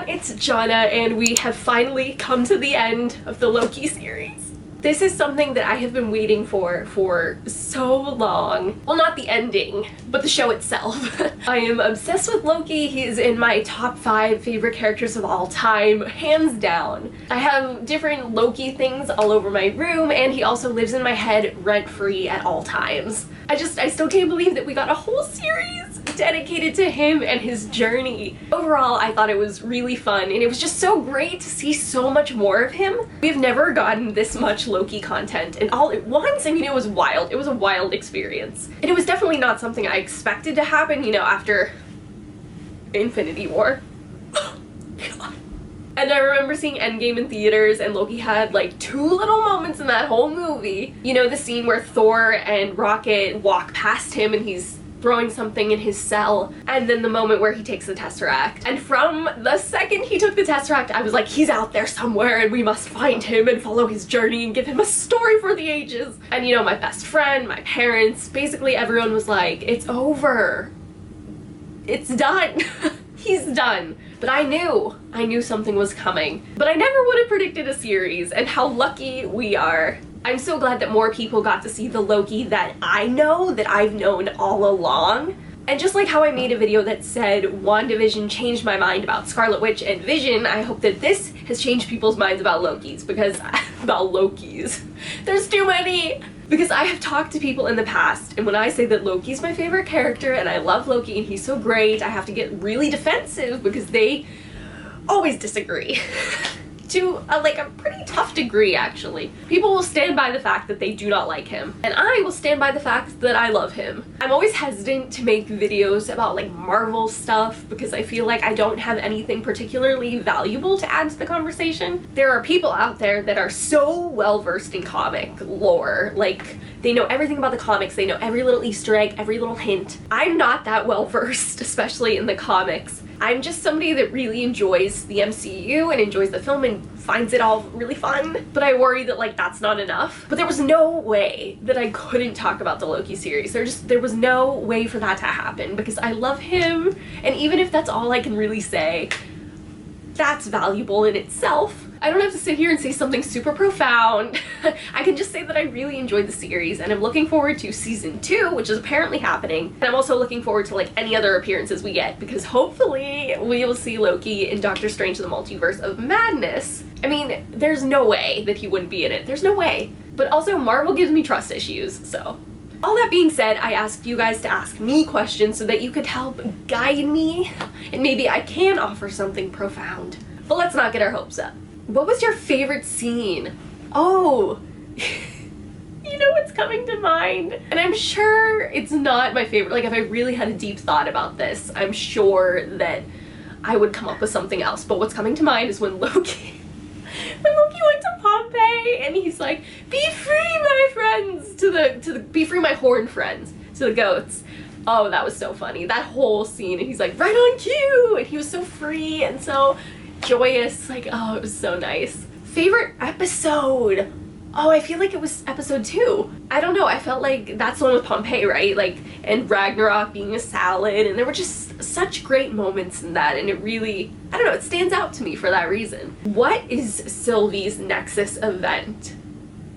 it's Jana, and we have finally come to the end of the Loki series. This is something that I have been waiting for so long. Well, not the ending, but the show itself. I am obsessed with Loki. He is in my top 5 favorite characters of all time, hands down. I have different Loki things all over my room, and he also lives in my head rent-free at all times. I still can't believe that we got a whole series dedicated to him and his journey. Overall, I thought it was really fun, and it was just so great to see so much more of him. We've never gotten this much Loki content, and all at once, I mean, it was wild. It was a wild experience. And it was definitely not something I expected to happen, you know, after Infinity War. God. And I remember seeing Endgame in theaters, and Loki had like 2 little moments in that whole movie. You know, the scene where Thor and Rocket walk past him and he's throwing something in his cell, and then the moment where he takes the Tesseract. And from the second he took the Tesseract, I was like, he's out there somewhere and we must find him and follow his journey and give him a story for the ages. And you know, my best friend, my parents, basically everyone was like, it's over. It's done. He's done. But I knew something was coming. But I never would have predicted a series, and how lucky we are. I'm so glad that more people got to see the Loki that I know, that I've known all along. And just like how I made a video that said WandaVision changed my mind about Scarlet Witch and Vision, I hope that this has changed people's minds about Lokis, because about Lokis. There's too many! Because I have talked to people in the past, and when I say that Loki's my favorite character and I love Loki and he's so great, I have to get really defensive because they always disagree. To like a pretty tough degree, actually. People will stand by the fact that they do not like him, and I will stand by the fact that I love him. I'm always hesitant to make videos about like Marvel stuff because I feel like I don't have anything particularly valuable to add to the conversation. There are people out there that are so well versed in comic lore, like they know everything about the comics, they know every little Easter egg, every little hint. I'm not that well versed, especially in the comics. I'm just somebody that really enjoys the MCU and enjoys the film and finds it all really fun, but I worry that like that's not enough. But there was no way that I couldn't talk about the Loki series. There was no way for that to happen because I love him, and even if that's all I can really say, that's valuable in itself. I don't have to sit here and say something super profound. I can just say that I really enjoyed the series, and I'm looking forward to season 2, which is apparently happening. And I'm also looking forward to like any other appearances we get, because hopefully we will see Loki in Doctor Strange: The Multiverse of Madness. I mean, there's no way that he wouldn't be in it. There's no way. But also Marvel gives me trust issues, so. All that being said, I asked you guys to ask me questions so that you could help guide me, and maybe I can offer something profound. But let's not get our hopes up. What was your favorite scene? Oh, you know what's coming to mind? And I'm sure it's not my favorite. Like, if I really had a deep thought about this, I'm sure that I would come up with something else. But what's coming to mind is when Loki went to Pompeii and he's like, "Be free, my friends," be free, my horned friends, to the goats. Oh, that was so funny. That whole scene, and he's like, right on cue, and he was so free and so joyous. Like, oh, it was so nice. Favorite episode? Oh, I feel like it was episode 2. I don't know, I felt like that's the one with Pompeii, right? Like, and Ragnarok being a salad, and there were just such great moments in that, and it really, I don't know, it stands out to me for that reason. What is Sylvie's Nexus event?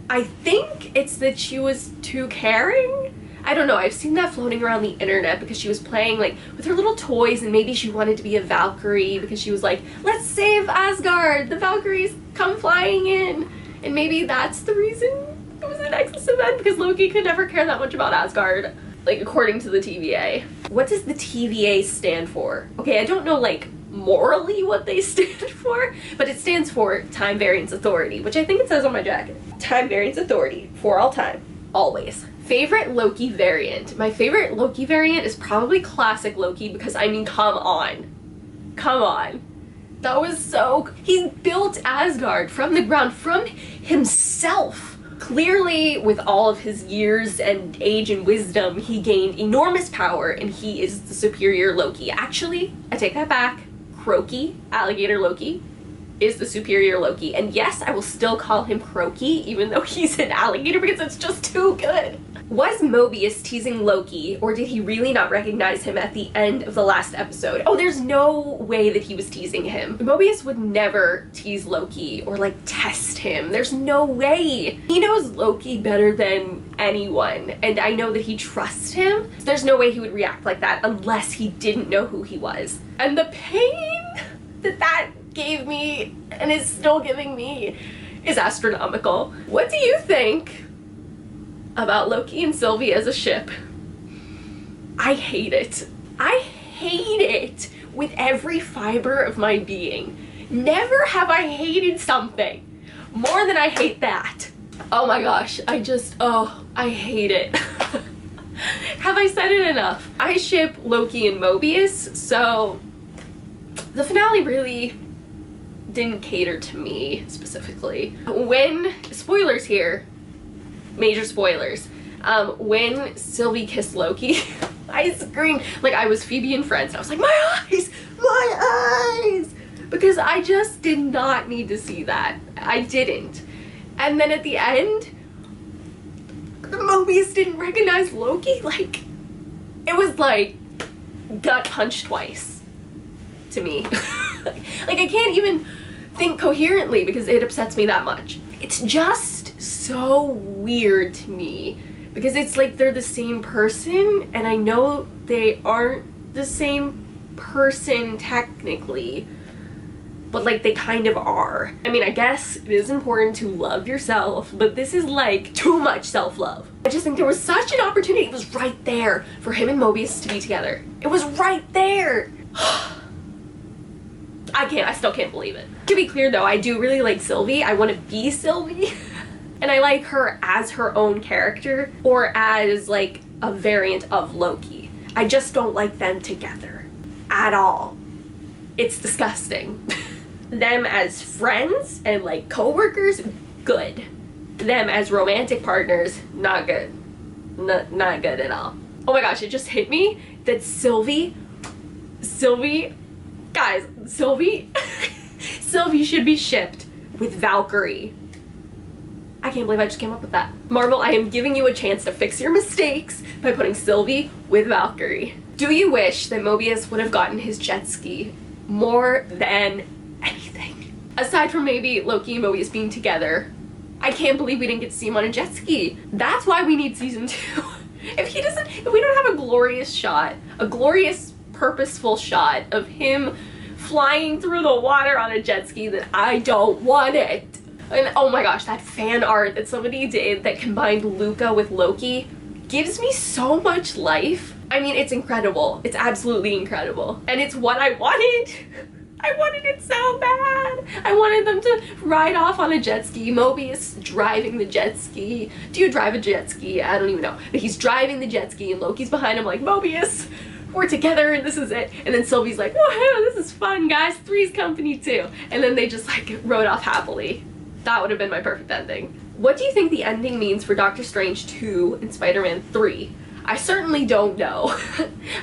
I think it's that she was too caring? I don't know, I've seen that floating around the internet because she was playing like with her little toys, and maybe she wanted to be a Valkyrie because she was like, let's save Asgard, the Valkyries come flying in. And maybe that's the reason it was a Nexus event, because Loki could never care that much about Asgard, like according to the TVA. What does the TVA stand for? Okay, I don't know like morally what they stand for, but it stands for Time Variance Authority, which I think it says on my jacket. Time Variance Authority, for all time, always. Favorite Loki variant? My favorite Loki variant is probably classic Loki, because I mean, come on. Come on. That was so... He built Asgard from the ground, from himself. Clearly, with all of his years and age and wisdom, he gained enormous power, and he is the superior Loki. Actually, I take that back. Croaky, alligator Loki, is the superior Loki. And yes, I will still call him Croaky, even though he's an alligator, because it's just too good. Was Mobius teasing Loki, or did he really not recognize him at the end of the last episode? Oh, there's no way that he was teasing him. Mobius would never tease Loki or like test him. There's no way. He knows Loki better than anyone, and I know that he trusts him. There's no way he would react like that unless he didn't know who he was. And the pain that gave me, and is still giving me, is astronomical. What do you think about Loki and Sylvie as a ship? I hate it. I hate it with every fiber of my being. Never have I hated something more than I hate that. Oh my gosh, I hate it. Have I said it enough? I ship Loki and Mobius, so the finale really didn't cater to me specifically. When, spoilers here, major spoilers, when Sylvie kissed Loki, I screamed like I was Phoebe and Friends. I was like, my eyes, my eyes, because I just did not need to see that. I didn't. And then at the end, Mobius didn't recognize Loki. Like, it was like gut punch twice to me. Like, I can't even think coherently because it upsets me that much. It's just so weird to me because it's like they're the same person, and I know they aren't the same person technically, but like they kind of are. I mean, I guess it is important to love yourself, but this is like too much self-love. I just think there was such an opportunity. It was right there for him and Mobius to be together. It was right there. I still can't believe it. To be clear though, I do really like Sylvie. I want to be Sylvie. And I like her as her own character or as like a variant of Loki. I just don't like them together at all. It's disgusting. Them as friends and like co-workers, good. Them as romantic partners, not good. Not good at all. Oh my gosh, it just hit me that Sylvie, guys, Sylvie should be shipped with Valkyrie. I can't believe I just came up with that. Marvel, I am giving you a chance to fix your mistakes by putting Sylvie with Valkyrie. Do you wish that Mobius would have gotten his jet ski more than anything? Aside from maybe Loki and Mobius being together, I can't believe we didn't get to see him on a jet ski. That's why we need season 2. If we don't have a glorious shot, a glorious purposeful shot of him flying through the water on a jet ski, then I don't want it. And oh my gosh, that fan art that somebody did that combined Luca with Loki gives me so much life. I mean, it's incredible. It's absolutely incredible. And it's what I wanted. I wanted it so bad. I wanted them to ride off on a jet ski. Mobius driving the jet ski. Do you drive a jet ski? I don't even know. But he's driving the jet ski and Loki's behind him like, Mobius, we're together and this is it. And then Sylvie's like, whoa, this is fun, guys. Three's company too. And then they just like rode off happily. That would have been my perfect ending. What do you think the ending means for Doctor Strange 2 and Spider-Man 3? I certainly don't know.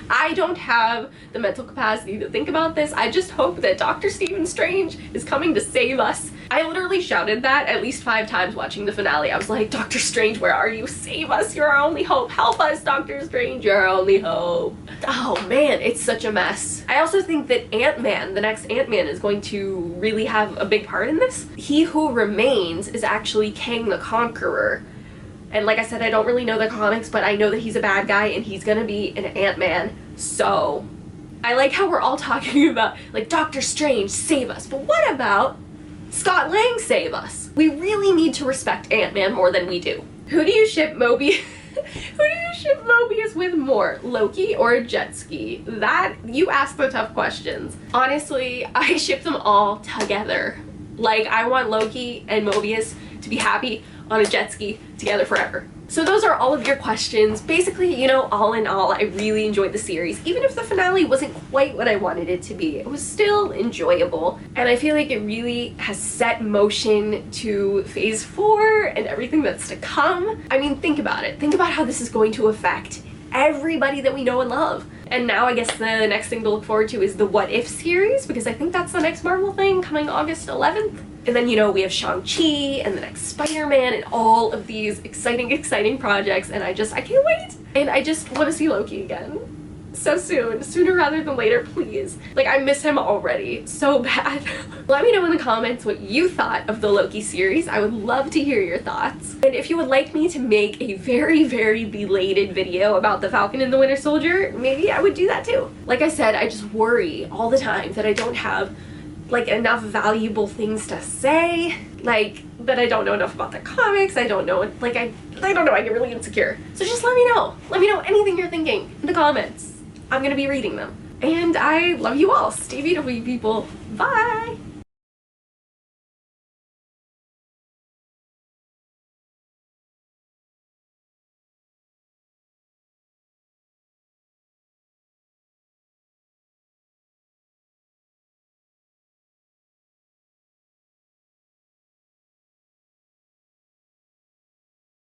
I don't have the mental capacity to think about this. I just hope that Dr. Stephen Strange is coming to save us. I literally shouted that at least 5 times watching the finale. I was like, Dr. Strange, where are you? Save us, you're our only hope. Help us, Dr. Strange, you're our only hope. Oh man, it's such a mess. I also think that Ant-Man, the next Ant-Man, is going to really have a big part in this. He Who Remains is actually Kang the Conqueror. And like I said, I don't really know the comics, but I know that he's a bad guy and he's gonna be an Ant-Man. So I like how we're all talking about like Doctor Strange, save us. But what about Scott Lang, save us? We really need to respect Ant-Man more than we do. Who do you ship Mobius? Who do you ship Mobius with more, Loki or a jet ski? That, you ask the tough questions. Honestly, I ship them all together. Like, I want Loki and Mobius to be happy on a jet ski together forever. So those are all of your questions. Basically, you know, all in all, I really enjoyed the series. Even if the finale wasn't quite what I wanted it to be, it was still enjoyable. And I feel like it really has set motion to phase 4 and everything that's to come. I mean, think about it. Think about how this is going to affect everybody that we know and love. And now I guess the next thing to look forward to is the What If series, because I think that's the next Marvel thing coming August 11th. And then, you know, we have Shang-Chi and the next Spider-Man and all of these exciting projects, and I can't wait! And I just want to see Loki again. So soon. Sooner rather than later, please. Like, I miss him already so bad. Let me know in the comments what you thought of the Loki series. I would love to hear your thoughts. And if you would like me to make a very belated video about the Falcon and the Winter Soldier, maybe I would do that too. Like I said, I just worry all the time that I don't have like enough valuable things to say, like that I don't know enough about the comics. I don't know, like I don't know, I get really insecure. So just let me know anything you're thinking in the comments. I'm gonna be reading them. And I love you all. Stay beautiful, you people. Bye!